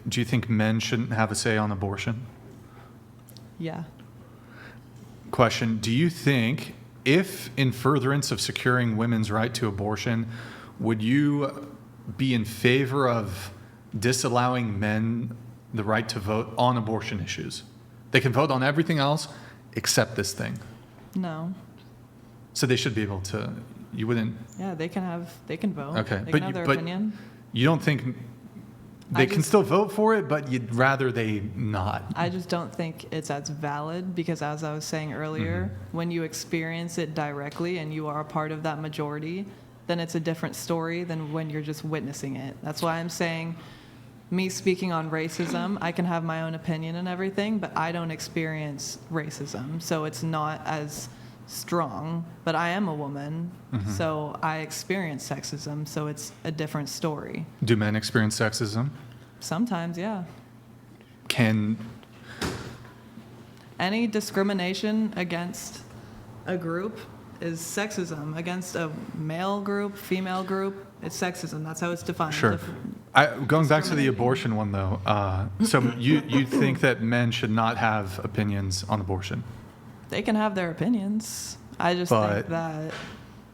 do you think men shouldn't have a say on abortion? Yeah. Question, do you think if in furtherance of securing women's right to abortion, would you be in favor of disallowing men the right to vote on abortion issues? They can vote on everything else except this thing. No. So they should be able to, you wouldn't... Yeah, they can vote. Okay. They can have their opinion. You don't think they can still vote for it, but you'd rather they not? I just don't think it's as valid because, as I was saying earlier, when you experience it directly and you are a part of that majority, then it's a different story than when you're just witnessing it. That's why I'm saying, me speaking on racism, I can have my own opinion and everything, but I don't experience racism, so it's not as strong. But I am a woman, so I experience sexism, so it's a different story. Do men experience sexism? Sometimes, yeah. Can any discrimination against a group is sexism. Against a male group, female group, it's sexism. That's how it's defined. Sure. Going back to the abortion one, though, so you think that men should not have opinions on abortion? They can have their opinions. I just think that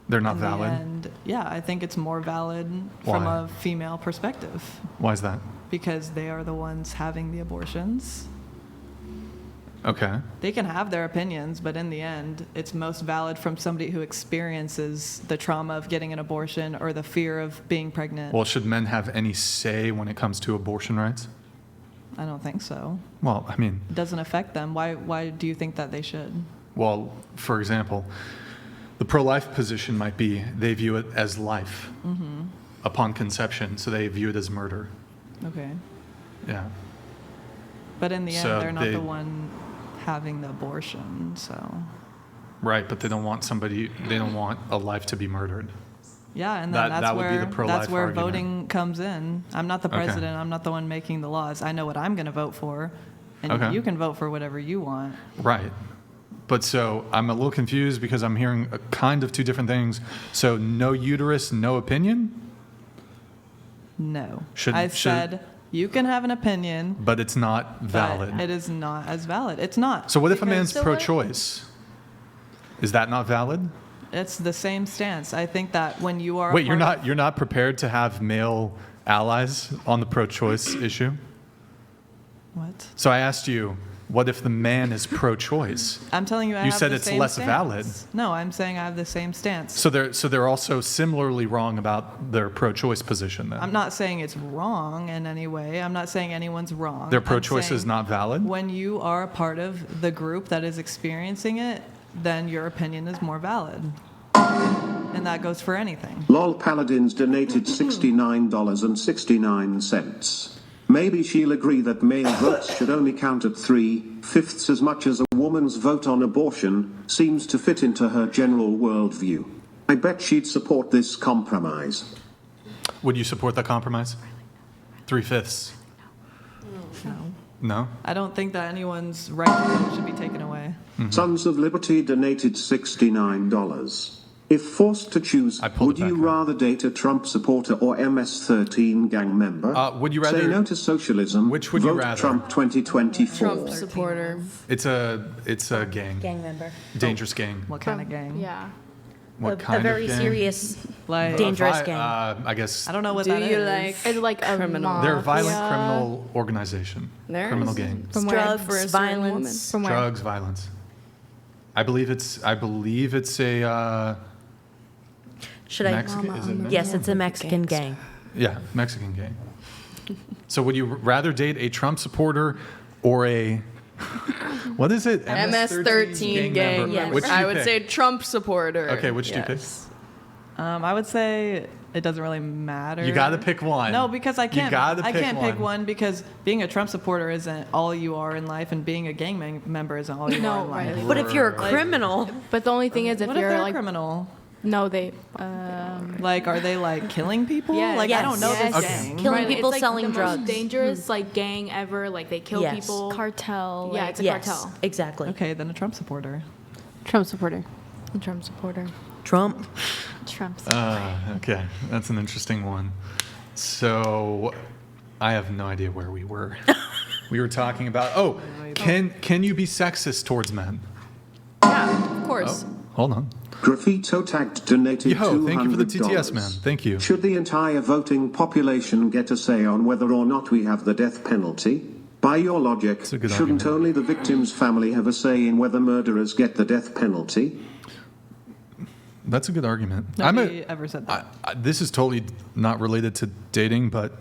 they're not in valid? the end, yeah, I think it's more valid from a female perspective. Why is that? Because they are the ones having the abortions. Okay. They can have their opinions, but in the end, it's most valid from somebody who experiences the trauma of getting an abortion or the fear of being pregnant. Well, should men have any say when it comes to abortion rights? I don't think so. Well, I mean... It doesn't affect them. Why do you think that they should? Well, for example, the pro-life position might be they view it as life upon conception, so they view it as murder. Okay. Yeah. But in the end, So they're not the one having the abortion, so... Right, but they don't want a life to be murdered. Yeah, and then that would be the pro-life that's where argument. voting comes in. I'm not the president. I'm not the one making the laws. I know what I'm going to vote for, and you can vote for whatever you want. Right. But so I'm a little confused because I'm hearing a kind of two different things. So no uterus, no opinion? No. I said you can have an opinion. But it's not valid. But it is not as valid. It's not. So what if a man's pro-choice? Is that not valid? It's the same stance. I think that when you are... Wait, you're not prepared to have male allies on the pro-choice issue? What? So I asked you, what if the man is pro-choice? I'm telling you, You said it's less valid. No, I'm saying I have the same stance. So they're also similarly wrong about their pro-choice position then? I'm not saying it's wrong in any way. I'm not saying anyone's wrong. Their pro-choice is not valid? When you are a part of the group that is experiencing it, then your opinion is more valid. And that goes for anything. LOL Paladins donated $69.69. Maybe she'll agree that male votes should only count at 3/5 as much as a woman's vote on abortion. Seems to fit into her general worldview. I bet she'd support this compromise. Would you support that compromise? 3/5? No. No? I don't think that anyone's right to vote should be taken away. Sons of Liberty donated $69. If forced to choose, would you rather date a Trump supporter or MS-13 gang member? Would you rather... Say no to socialism. Which would you vote rather? Trump 2024. Trump supporter. It's a gang. Gang member. Dangerous gang. What kind of gang? Yeah. What kind A very of gang? serious, Like, dangerous gang. I guess... I don't know what Do that you is. it's like a criminal? They're a violent mafia. criminal organization. Criminal gang. From where? Drugs, For a certain woman. violence. From where? Drugs, violence. I believe it's a Should I? Mexican. Is it Mexican? Yes, it's a Mexican gang. Yeah, Mexican gang. So would you rather date a Trump supporter or a what is it? MS-13 gang member? member. Which do you I would pick? say Trump supporter. Okay, which do you pick? I would say it doesn't really matter. You got to pick one. No, because I can't. I can't pick one one because being a Trump supporter isn't all you are in life, and being a gang member isn't all you are in life. right. But if you're a criminal, But the only thing is, if What if you're they're a like, criminal? no, they. Like, are they like killing people? Yes. Like, I don't know Yes. this Okay. gang. Killing Right, people, it's like selling the drugs. most dangerous like gang ever. Like they kill Yes. people. Cartel. Yeah, like, it's a yes, cartel. exactly. Okay, then a Trump supporter. Trump supporter. Trump supporter. Trump. Trump. Okay, that's an interesting one. So, I have no idea where we were. We were talking about, can you be sexist towards men? Yeah, of course. Oh, hold on. Graffito tagged donated $200. Thank you for the TTS, man. Thank you. Should the entire voting population get a say on whether or not we have the death penalty? By your logic, a good shouldn't argument. only the victim's family have a say in whether murderers get the death penalty? That's a good argument. Nobody ever said that. This is totally not related to dating, but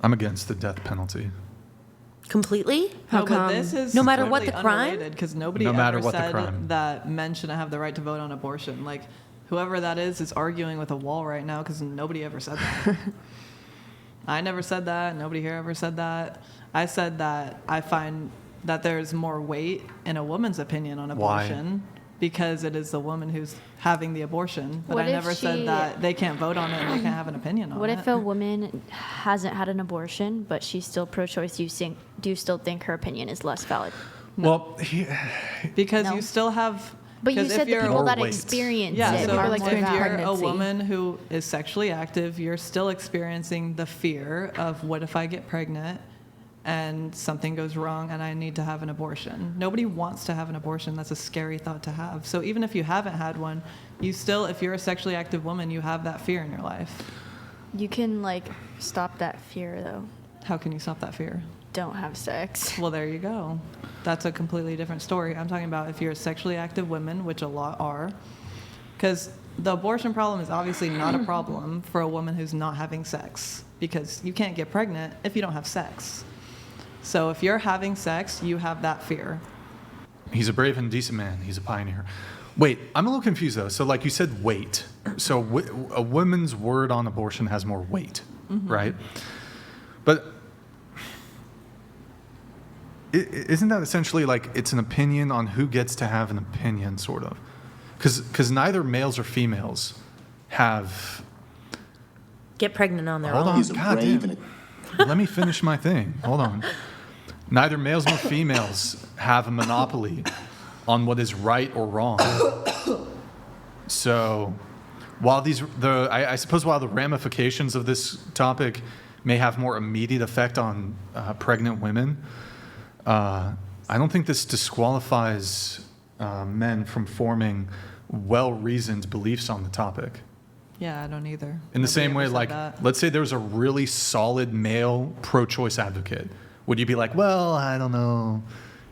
I'm against the death penalty. Completely? No, but this is No matter what the crime? because nobody No matter ever what the said crime. that men shouldn't have the right to vote on abortion. Like, whoever that is arguing with a wall right now because nobody ever said that. I never said that. Nobody here ever said that. I said that I find that there's more weight in a woman's opinion on Why? abortion because it is the woman who's having the abortion. But What I if never said she- that they can't vote on it and they can't have an opinion on What it. if a woman hasn't had an abortion, but she's still pro-choice? Do you still think her opinion is less valid? Well, Because No. you still have. But you because said if the you're- people More that weight. experience Yeah, it so are like more if you're a pregnancy. woman who is sexually active, you're still experiencing the fear of what if I get pregnant and something goes wrong and I need to have an abortion. Nobody wants to have an abortion. That's a scary thought to have. So even if you haven't had one, you still, if you're a sexually active woman, you have that fear in your life. You can stop that fear though. How can you stop that fear? Don't have sex. Well, there you go. That's a completely different story. I'm talking about if you're a sexually active woman, which a lot are, because the abortion problem is obviously not a problem for a woman who's not having sex, because you can't get pregnant if you don't have sex. So if you're having sex, you have that fear. he's a brave and decent man. He's a pioneer. Wait, I'm a little confused though. So like you said, weight. So a woman's word on abortion has more weight, right? But isn't that essentially like it's an opinion on who gets to have an opinion, sort of? Because neither males or females have. Get pregnant on their Hold own. on, goddamn. Let me finish my thing. Hold on. Neither males nor females have a monopoly on what is right or wrong. So, while I suppose while the ramifications of this topic may have more immediate effect on pregnant women, I don't think this disqualifies men from forming well-reasoned beliefs on the topic. Yeah, I don't either. In the same way, Nobody ever like, said that. let's say there's a really solid male pro-choice advocate. Would you be like, well, I don't know,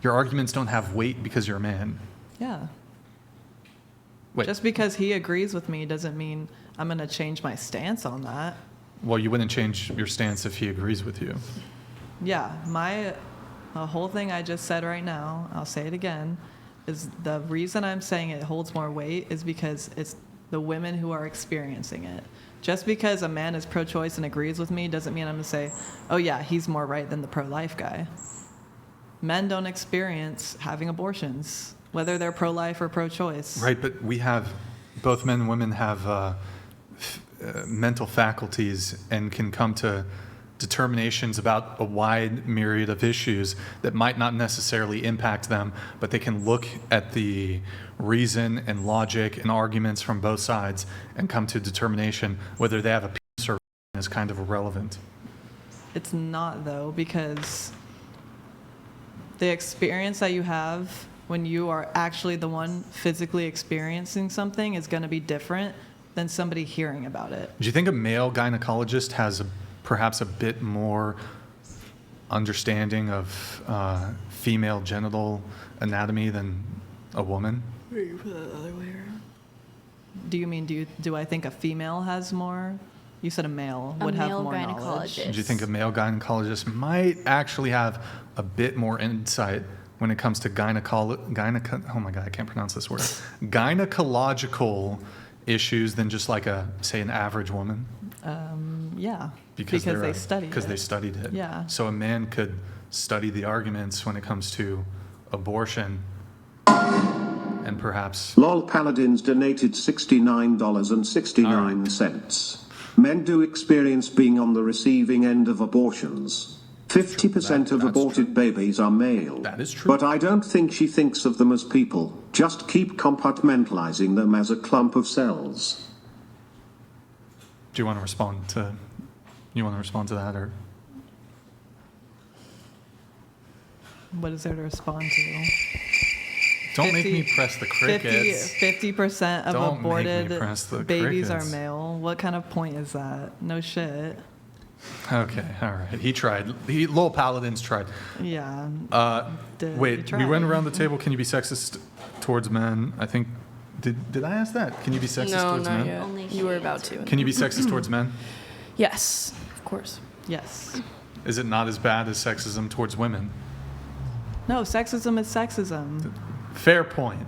your arguments don't have weight because you're a man? Yeah. Wait, Just because he agrees with me doesn't mean I'm going to change my stance on that. well, you wouldn't change your stance if he agrees with you. Yeah, the whole thing I just said right now, I'll say it again, is the reason I'm saying it holds more weight is because it's the women who are experiencing it. Just because a man is pro-choice and agrees with me doesn't mean I'm going to say, oh yeah, he's more right than the pro-life guy. Men don't experience having abortions, whether they're pro-life or pro-choice. Right, but both men and women have mental faculties and can come to determinations about a wide myriad of issues that might not necessarily impact them, but they can look at the reason and logic and arguments from both sides and come to a determination whether they have a penis or is kind of irrelevant. It's not, though, because the experience that you have when you are actually the one physically experiencing something is going to be different than somebody hearing about it. Do you think a male gynecologist has perhaps a bit more understanding of female genital anatomy than a woman? Do you mean, do I think a female has more? You said a male would have male more knowledge. gynecologist. Do you think a male gynecologist might actually have a bit more insight when it comes to oh my God, I can't pronounce this word. Gynecological issues than just like say an average woman? Yeah, Because they studied Because it. they studied it. Yeah. So a man could study the arguments when it comes to abortion and perhaps... LOL Paladins donated $69.69. Men do experience being on the receiving end of abortions. 50% of That's aborted true. babies are male. That is true. But I don't think she thinks of them as people. Just keep compartmentalizing them as a clump of cells. Do you want to respond to that or... What is there to respond to? Don't make 50 me press the crickets. 50% of Don't make me aborted press the babies crickets. are male. What kind of point is that? No shit. Okay, all right. He tried. Lowell Paladins tried. Yeah. You Wait, we tried. went around the table. Can you be sexist towards men? I think. Did I ask that? Can you be sexist No, towards not men? yet. Only You were she about is. to. Can you be sexist towards men? Yes, of course. Yes. Is it not as bad as sexism towards women? No, sexism is sexism. Fair point.